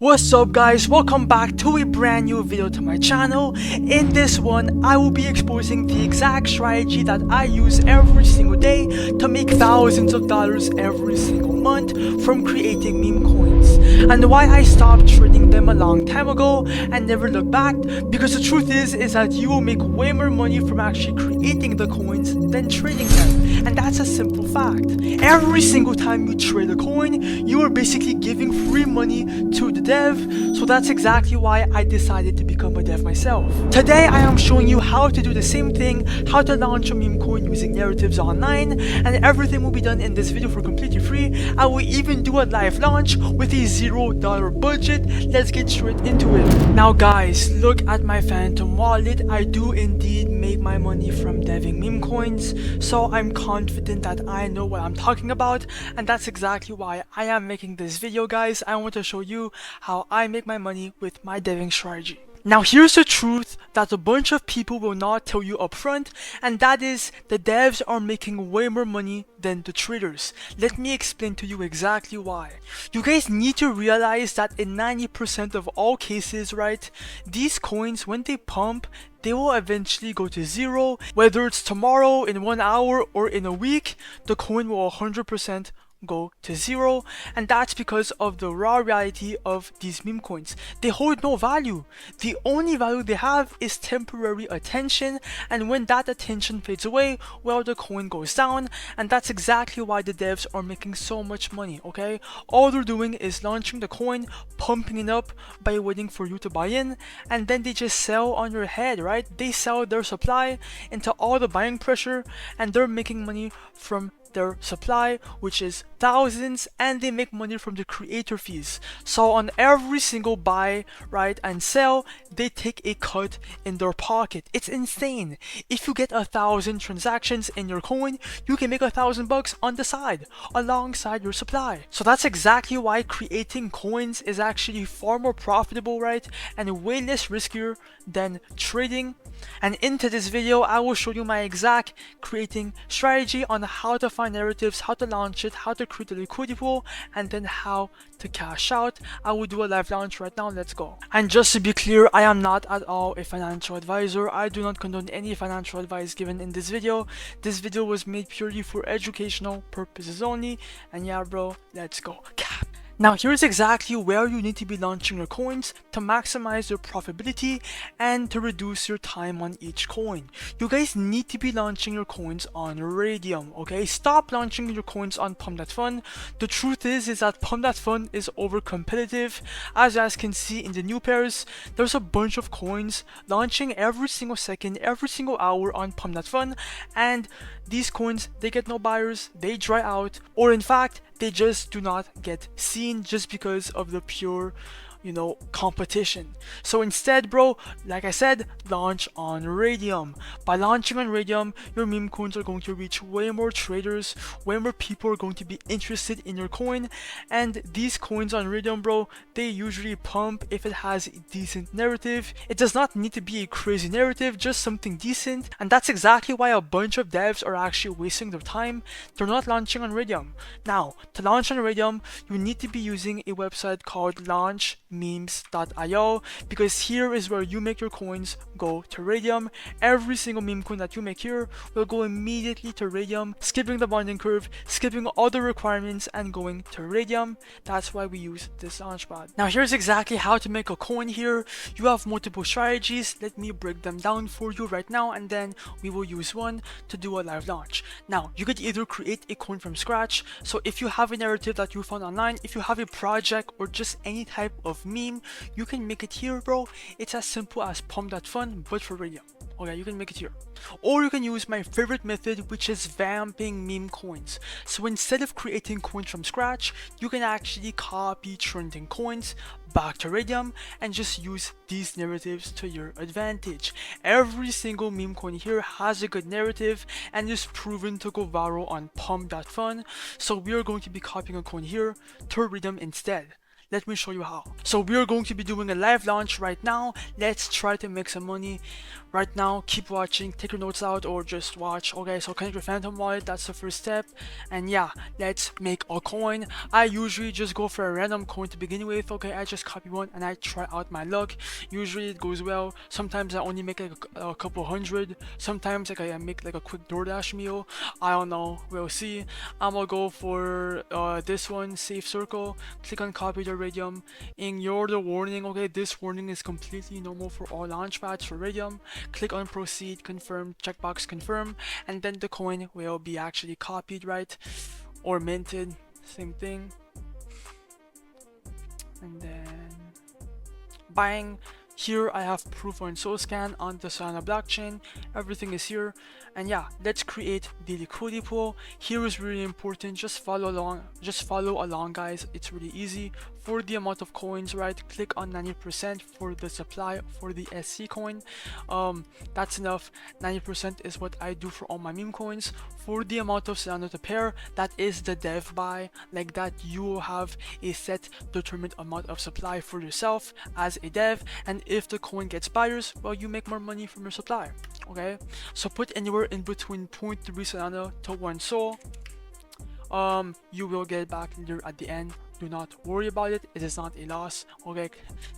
What's up guys, welcome back to a brand new video to my channel. In this one, I will be exposing the exact strategy that I use every single day to make thousands of dollars every single month from creating meme coins. And why I stopped trading them a long time ago and never looked back, because the truth is that you will make way more money from actually creating the coins than trading them. And that's a simple fact. Every single time you trade a coin, you are basically giving free money to the dev, so that's exactly why I decided to become a dev myself. Today I am showing you how to do the same thing, how to launch a meme coin using narratives online, and everything will be done in this video for completely free. I will even do a live launch with a $0 budget. Let's get straight into it. Now guys, look at my Phantom wallet. I do indeed make my money from deving meme coins, so I'm confident that I know what I'm talking about, and that's exactly why I am making this video guys. I want to show you how I make my money with my deving strategy. Now here's the truth that a bunch of people will not tell you up front, and that is the devs are making way more money than the traders. Let me explain to you exactly why. You guys need to realize that in 90% of all cases, right, these coins, when they pump, they will eventually go to zero. Whether it's tomorrow, in 1 hour, or in a week, the coin will 100% go to zero, and that's because of the raw reality of these meme coins. They hold no value. The only value they have is temporary attention, and when that attention fades away, well, the coin goes down, and that's exactly why the devs are making so much money. Okay, all they're doing is launching the coin, pumping it up by waiting for you to buy in, and then they just sell on your head, right? They sell their supply into all the buying pressure, and they're making money from their supply, which is thousands, and they make money from the creator fees. So on every single buy, right, and sell, they take a cut in their pocket. It's insane. If you get 1,000 transactions in your coin, you can make $1,000 on the side alongside your supply. So that's exactly why creating coins is actually far more profitable, right, and way less riskier than trading. And into this video, I will show you my exact creating strategy on how to find narratives, how to launch it, how to create a liquidity pool, and then how to cash out. I will do a live launch right now. Let's go. And just to be clear, I am not at all a financial advisor. I do not condone any financial advice given in this video. This video was made purely for educational purposes only. And yeah, bro, let's go. Now here's exactly where you need to be launching your coins to maximize your profitability and to reduce your time on each coin. You guys need to be launching your coins on Raydium, okay? Stop launching your coins on Pump.Fun. The truth is that Pump.Fun is over competitive. As you guys can see in the new pairs, there's a bunch of coins launching every single second, every single hour on Pump.Fun, and these coins, they get no buyers, they dry out, or in fact, they just do not get seen just because of the pure, competition. So instead, bro, like I said, launch on Raydium. By launching on Raydium, your meme coins are going to reach way more traders, way more people are going to be interested in your coin, and these coins on Raydium, bro, they usually pump if it has a decent narrative. It does not need to be a crazy narrative, just something decent, and that's exactly why a bunch of devs are actually wasting their time. They're not launching on Raydium. Now, to launch on Raydium, you need to be using a website called launchmemes.io, because here is where you make your coins go to Raydium. Every single meme coin that you make here will go immediately to Raydium, skipping the bonding curve, skipping all the requirements, and going to Raydium. That's why we use this launchpad. Now here's exactly how to make a coin here. You have multiple strategies. Let me break them down for you right now, and then we will use one to do a live launch. Now you could either create a coin from scratch. So if you have a narrative that you found online, if you have a project or just any type of meme, you can make it here, bro. It's as simple as Pump.Fun but for Raydium. Okay, you can make it here. Or you can use my favorite method, which is vamping meme coins. So instead of creating coins from scratch, you can actually copy trending coins back to Raydium and just use these narratives to your advantage. Every single meme coin here has a good narrative and is proven to go viral on Pump.Fun. So we are going to be copying a coin here to Raydium instead. Let me show you how. So we are going to be doing a live launch right now. Let's try to make some money right now. Keep watching, take your notes out, or just watch. Okay, so connect your Phantom wallet, that's the first step. And yeah, let's make a coin. I usually just go for a random coin to begin with. Okay, I just copy one and I try out my luck. Usually it goes well. Sometimes I only make like a couple hundred. Sometimes like I make like a quick DoorDash meal. I don't know, we'll see. I'm gonna go for this one, safe circle. Click on copy the Raydium. Ignore the warning. Okay, this warning is completely normal for all launch pads for Raydium. Click on proceed, confirm, checkbox confirm, and then the coin will be actually copied, right, or minted, same thing. And then buying. Here I have proof on SoScan on the Solana blockchain. Everything is here. And yeah, let's create the liquidity pool. Here is really important. Just follow along guys. It's really easy. For the amount of coins, right, click on 90% for the supply for the SC coin. That's enough. 90% is what I do for all my meme coins. For the amount of Solana to pair, that is the dev buy. Like that, you will have a set determined amount of supply for yourself as a dev, and if the coin gets buyers, well, you make more money from your supply. Okay, so put anywhere in between 0.3 Solana to 1 Sol. You will get back later at the end. Do not worry about it. It is not a loss. Okay,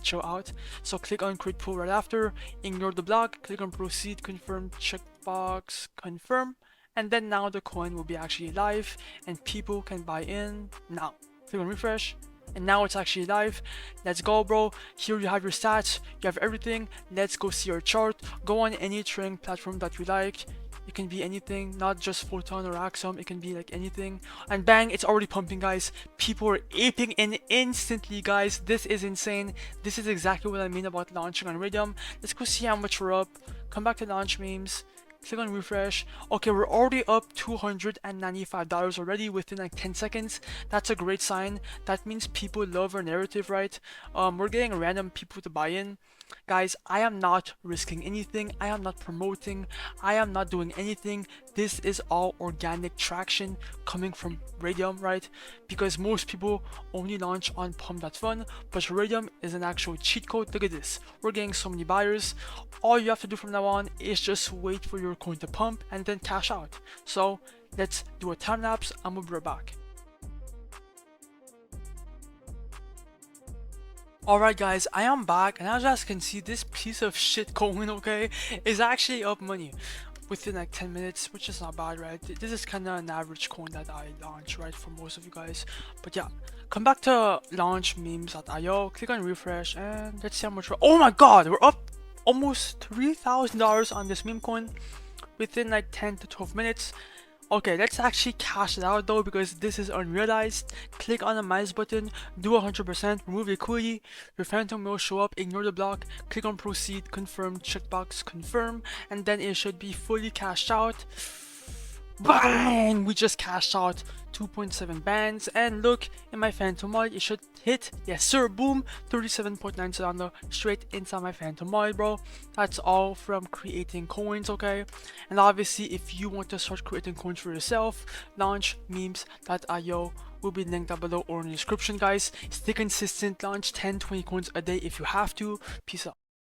chill out. So click on create pool right after. Ignore the block. Click on proceed, confirm, checkbox, confirm, and then now the coin will be actually live and people can buy in now. Click on refresh. And now it's actually live. Let's go, bro. Here you have your stats, you have everything. Let's go see your chart. Go on any trading platform that you like. It can be anything, not just Photon or Axiom. It can be like anything. And bang, it's already pumping, guys. People are aping in instantly, guys. This is insane. This is exactly what I mean about launching on Raydium. Let's go see how much we're up. Come back to launch memes. Click on refresh. Okay, we're already up $295 already within like 10 seconds. That's a great sign. That means people love our narrative, right? We're getting random people to buy in. Guys, I am not risking anything. I am not promoting. I am not doing anything. This is all organic traction coming from Raydium, right? Because most people only launch on Pump.Fun, but Raydium is an actual cheat code. Look at this. We're getting so many buyers. All you have to do from now on is just wait for your coin to pump and then cash out. So let's do a time lapse. I'm gonna be right back. Alright guys, I am back, and as you guys can see, this piece of shit coin, okay, is actually up money within like 10 minutes, which is not bad, right? This is kind of an average coin that I launch, right, for most of you guys. But yeah, come back to launch memes.io, click on refresh, and let's see how much oh my god, we're up almost $3,000 on this meme coin within like 10 to 12 minutes. Okay, let's actually cash it out though, because this is unrealized. Click on the minus button, do 100%, remove liquidity, your phantom will show up, ignore the block, click on proceed, confirm, checkbox, confirm, and then it should be fully cashed out. Bang! We just cashed out 2.7 bands, and look in my phantom wallet, it should hit, yes sir, boom, 37.9 Solana straight inside my phantom wallet, bro. That's all from creating coins, okay? And obviously, if you want to start creating coins for yourself, launch memes.io will be linked down below or in the description, guys. Stay consistent, launch 10-20 coins a day if you have to. Peace out.